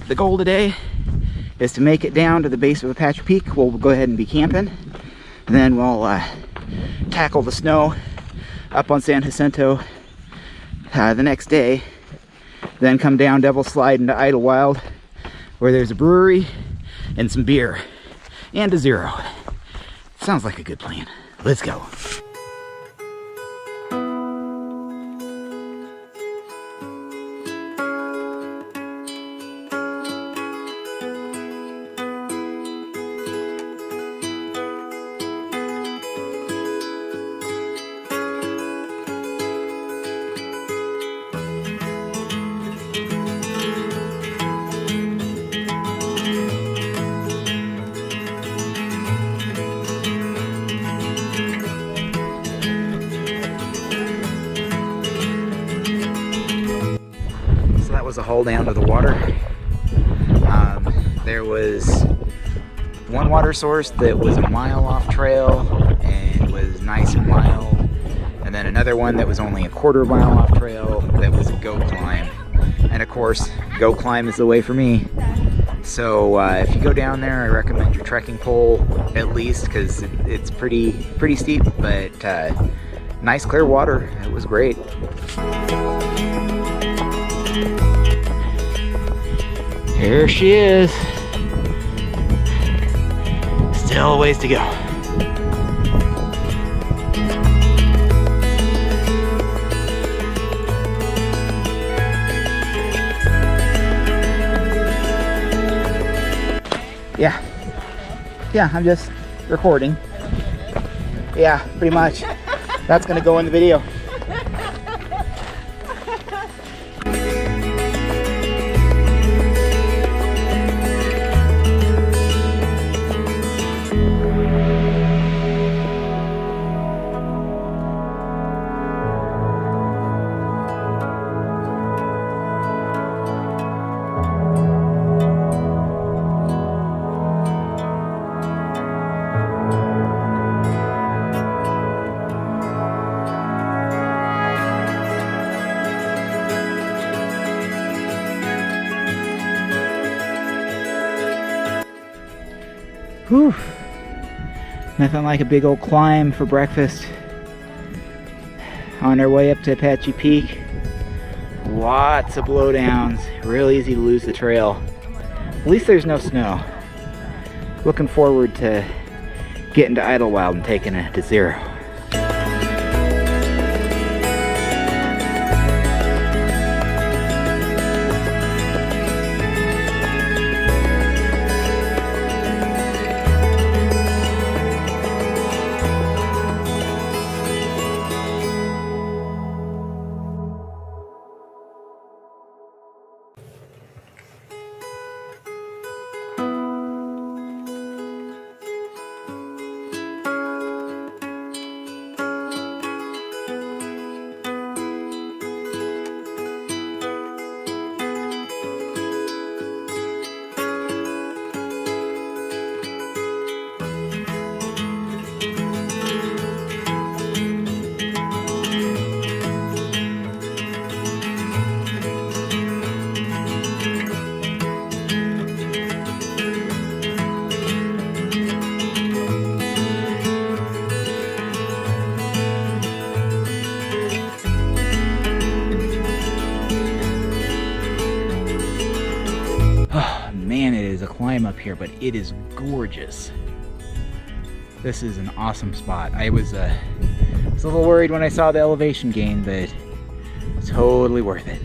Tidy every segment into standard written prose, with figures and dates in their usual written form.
the goal today is to make it down to the base of Apache Peak. We'll go ahead and be camping. And then we'll tackle the snow up on San Jacinto the next day. Then come down Devil's Slide into Idlewild, where there's a brewery and some beer and a zero. Sounds like a good plan. Let's go. Was a haul down to the water. There was one water source that was a mile off trail and was nice and mild, and then another one that was only a quarter mile off trail that was a go climb. And of course, go climb is the way for me. So if you go down there, I recommend your trekking pole at least, because it's pretty steep, but nice clear water. It was great. Here she is. Still a ways to go. Yeah, I'm just recording. Yeah, pretty much. That's gonna go in the video. Whew. Nothing like a big old climb for breakfast. On our way up to Apache Peak. Lots of blowdowns. Real easy to lose the trail. At least there's no snow. Looking forward to getting to Idlewild and taking it to zero. Climb up here, but it is gorgeous. This is an awesome spot. I was a little worried when I saw the elevation gain, but totally worth it.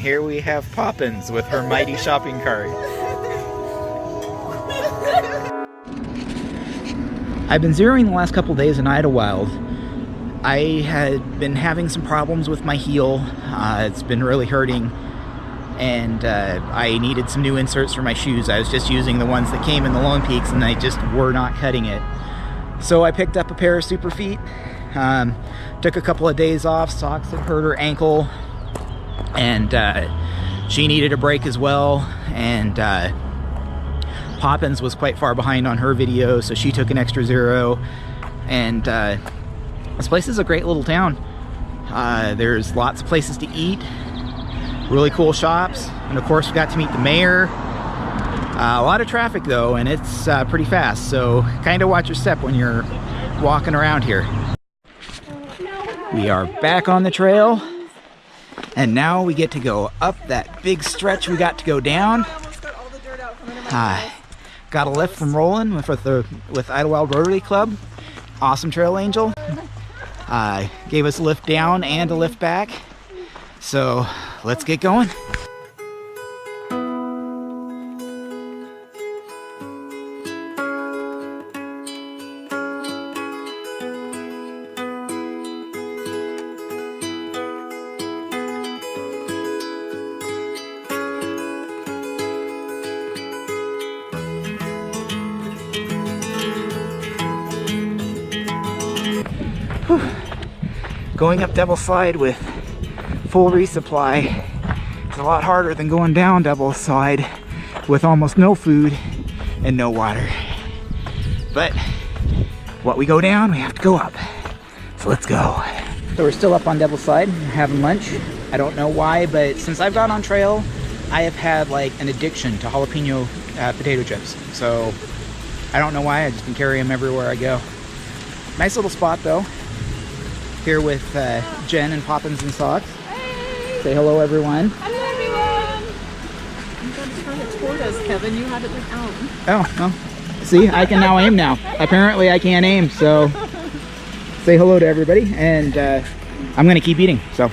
here we have Poppins with her mighty shopping cart. I've been zeroing the last couple days in Idlewild. I had been having some problems with my heel. It's been really hurting, and I needed some new inserts for my shoes. I was just using the ones that came in the Lone Peaks, and they just were not cutting it. So I picked up a pair of Super Feet. Took a couple of days off. Socks had hurt her ankle, and she needed a break as well. And Poppins was quite far behind on her video, so she took an extra zero. And this place is a great little town. There's lots of places to eat, really cool shops, and of course we got to meet the mayor. A lot of traffic though, and it's pretty fast, so kind of watch your step when you're walking around here. We are back on the trail, and now we get to go up that big stretch we got to go down. Got a lift from Roland with Idlewild Rotary Club. Awesome trail angel. Gave us a lift down and a lift back. So let's get going. Going up double slide with full resupply is a lot harder than going down double slide with almost no food and no water. But what we go down, we have to go up. So let's go. So we're still up on double slide, having lunch. I don't know why, but since I've gone on trail, I have had like an addiction to jalapeno potato chips. So I don't know why, I just can carry them everywhere I go. Nice little spot though. Here with Jen and Poppins and Socks. Hey! Say hello, everyone. Hello, everyone! You got to turn it toward us, Kevin. You had it out. Oh, well. See, I can now aim now. Apparently I can't aim, so say hello to everybody, and I'm gonna keep eating, so.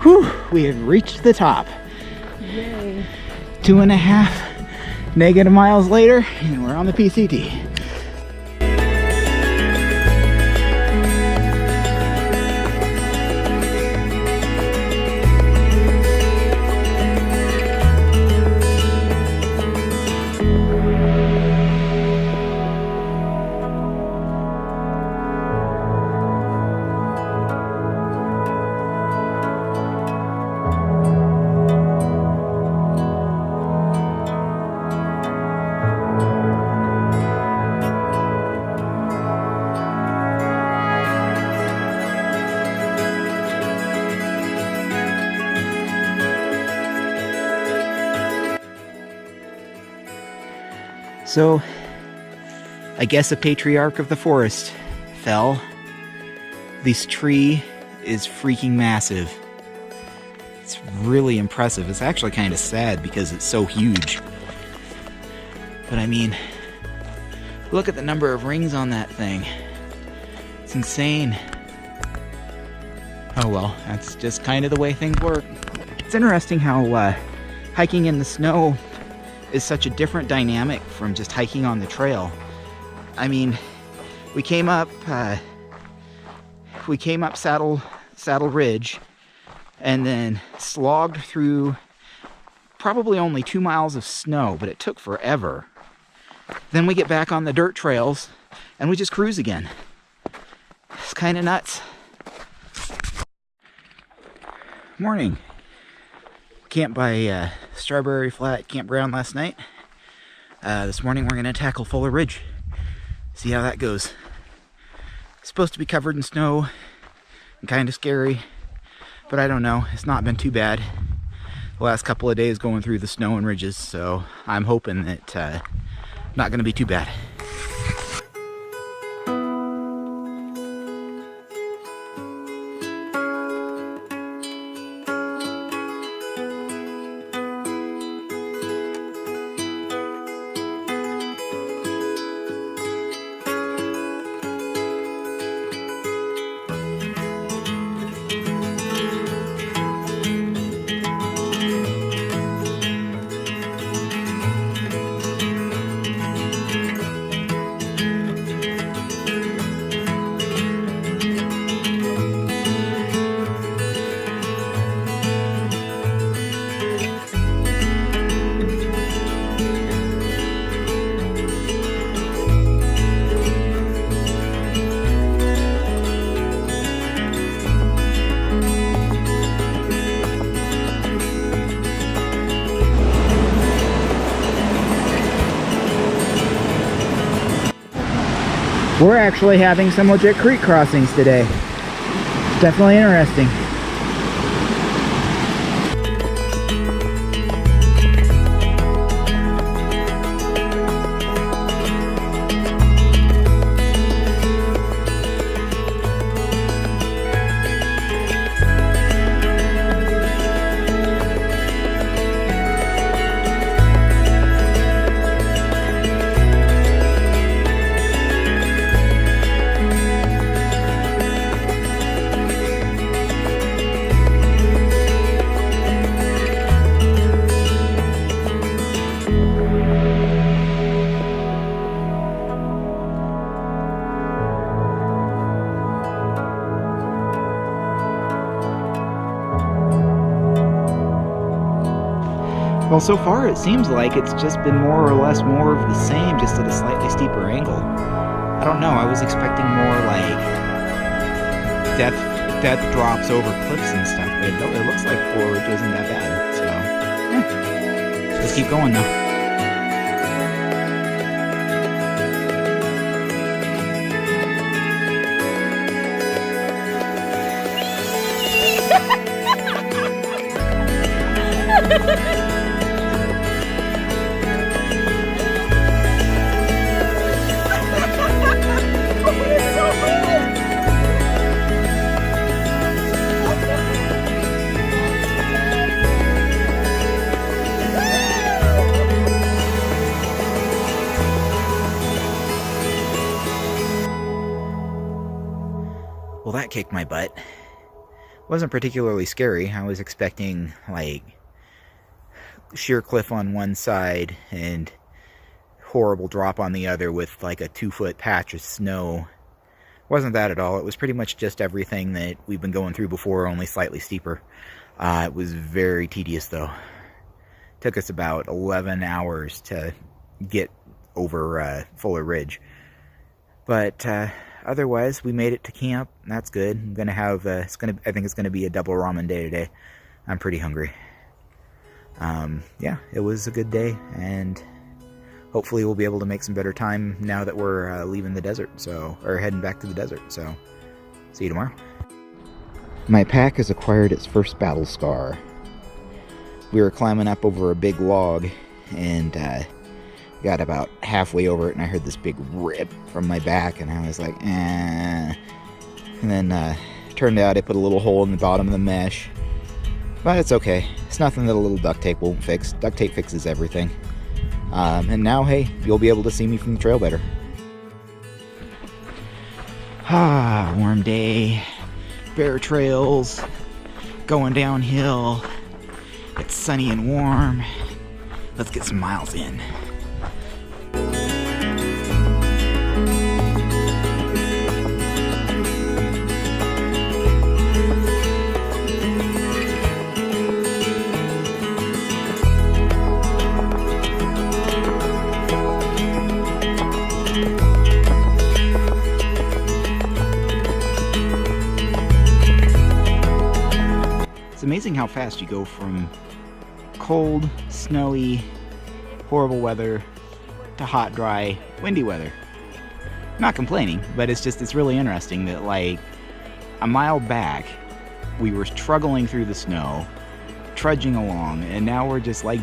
Whew, we have reached the top. Yay. 2.5 negative miles later, and we're on the PCT. So, I guess a patriarch of the forest fell. This tree is freaking massive. It's really impressive. It's actually kind of sad because it's so huge. But I mean, look at the number of rings on that thing. It's insane. Oh well, that's just kind of the way things work. It's interesting how hiking in the snow is such a different dynamic from just hiking on the trail. I mean, we came up Saddle Ridge and then slogged through probably only 2 miles of snow, but it took forever. Then we get back on the dirt trails and we just cruise again. It's kind of nuts. Morning. Camped by Strawberry Flat Campground last night. This morning we're going to tackle Fuller Ridge. See how that goes. It's supposed to be covered in snow and kind of scary, but I don't know. It's not been too bad the last couple of days going through the snow and ridges, so I'm hoping that not going to be too bad. We're actually having some legit creek crossings today. Definitely interesting. Well, so far it seems like it's just been more or less more of the same, just at a slightly steeper angle. I don't know, I was expecting more like death drops over cliffs and stuff, but it looks like forage isn't that bad, so let's keep going now. Well, that kicked my butt. Wasn't particularly scary. I was expecting like sheer cliff on one side and horrible drop on the other with like a 2-foot patch of snow. Wasn't that at all. It was pretty much just everything that we've been going through before, only slightly steeper. It was very tedious though. Took us about 11 hours to get over Fuller Ridge. But otherwise, we made it to camp. That's good. I'm gonna have I think it's gonna be a double ramen day today. I'm pretty hungry. Yeah, it was a good day, and hopefully we'll be able to make some better time now that we're leaving the desert, or heading back to the desert. So, see you tomorrow. My pack has acquired its first battle scar. We were climbing up over a big log, and got about halfway over it, and I heard this big rip from my back, and I was like, eh. And then turned out I put a little hole in the bottom of the mesh. But it's okay. It's nothing that a little duct tape won't fix. Duct tape fixes everything. And now, hey, you'll be able to see me from the trail better. Ah, warm day. Bare trails. Going downhill. It's sunny and warm. Let's get some miles in. It's amazing how fast you go from cold, snowy, horrible weather to hot, dry, windy weather. I'm not complaining, but it's really interesting that like a mile back we were struggling through the snow, trudging along, and now we're just like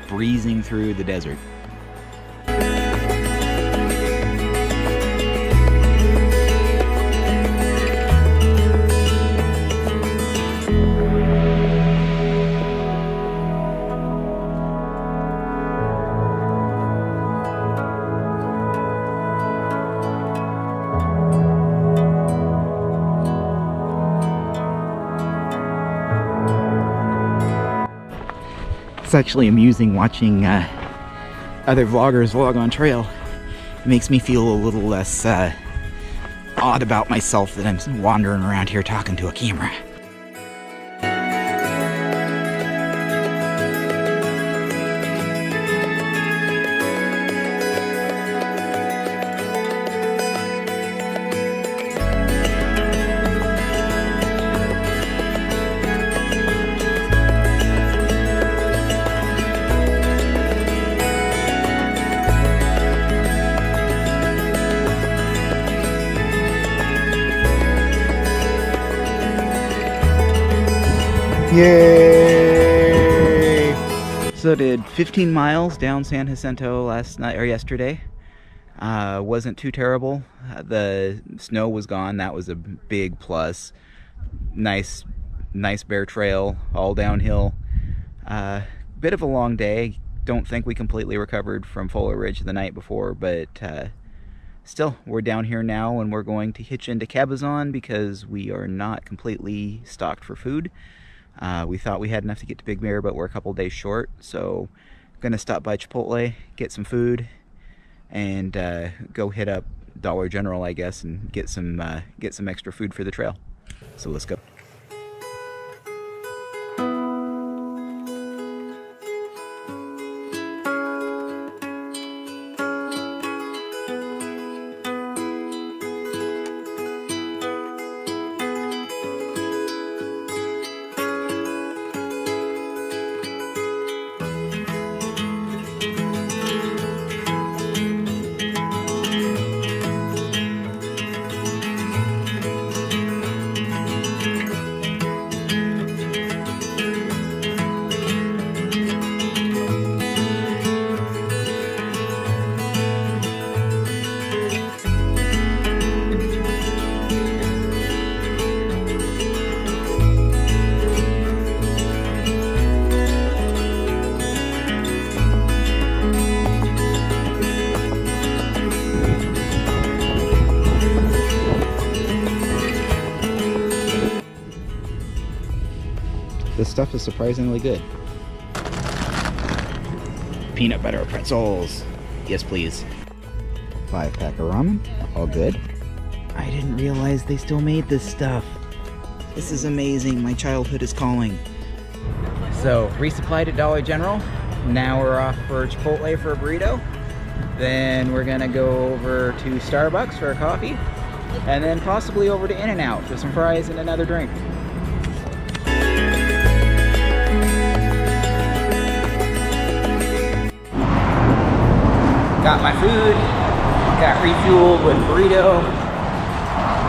breezing through the desert. It's actually amusing watching other vloggers vlog on trail. It makes me feel a little less odd about myself that I'm wandering around here talking to a camera. Yay! So did 15 miles down San Jacinto last night or yesterday. Wasn't too terrible. The snow was gone. That was a big plus. Nice bear trail, all downhill. Bit of a long day. Don't think we completely recovered from Fuller Ridge the night before, but still, we're down here now and we're going to hitch into Cabazon because we are not completely stocked for food. We thought we had enough to get to Big Bear, but we're a couple days short, so gonna stop by Chipotle, get some food, and go hit up Dollar General, I guess, and get some extra food for the trail. So let's go. This stuff is surprisingly good. Peanut butter pretzels. Yes, please. 5-pack of ramen. All good. I didn't realize they still made this stuff. This is amazing. My childhood is calling. So, resupplied at Dollar General. Now we're off for Chipotle for a burrito. Then we're gonna go over to Starbucks for a coffee. And then possibly over to In-N-Out for some fries and another drink. Got my food, got refueled with burrito,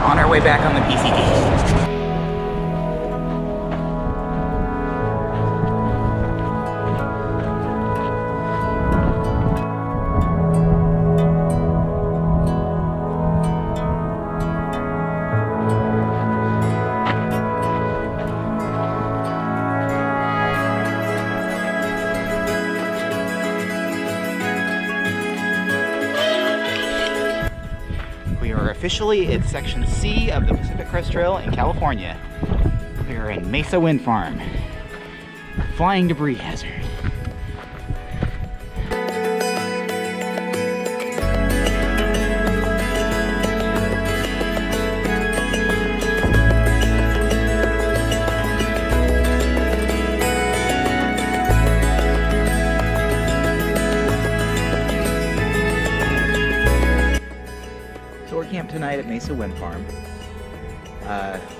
on our way back on the PCT. We are officially at Section C of the Pacific Crest Trail in California. We are in Mesa Wind Farm. Flying debris hazard. Camp tonight at Mesa Wind Farm.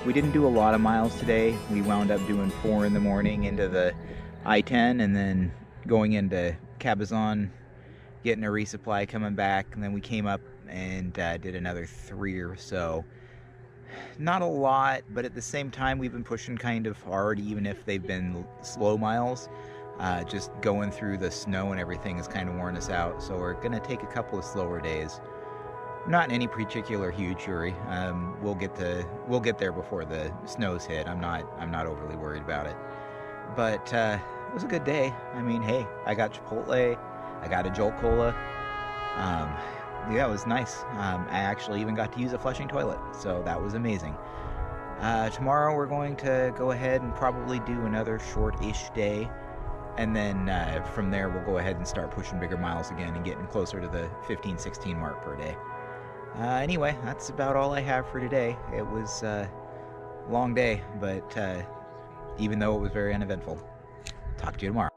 We didn't do a lot of miles today. We wound up doing 4 in the morning into the I-10 and then going into Cabazon, getting a resupply, coming back, and then we came up and did another 3 or so. Not a lot, but at the same time we've been pushing kind of hard, even if they've been slow miles. Just going through the snow and everything has kind of worn us out, so we're gonna take a couple of slower days. Not in any particular huge hurry. We'll get there before the snows hit. I'm not overly worried about it. But it was a good day. I mean, hey, I got Chipotle, I got a Jolt Cola. Yeah, it was nice. I actually even got to use a flushing toilet, so that was amazing. Tomorrow we're going to go ahead and probably do another short-ish day, and then from there we'll go ahead and start pushing bigger miles again and getting closer to the 15-16 mark per day. Anyway, that's about all I have for today. It was a long day, but even though it was very uneventful. Talk to you tomorrow.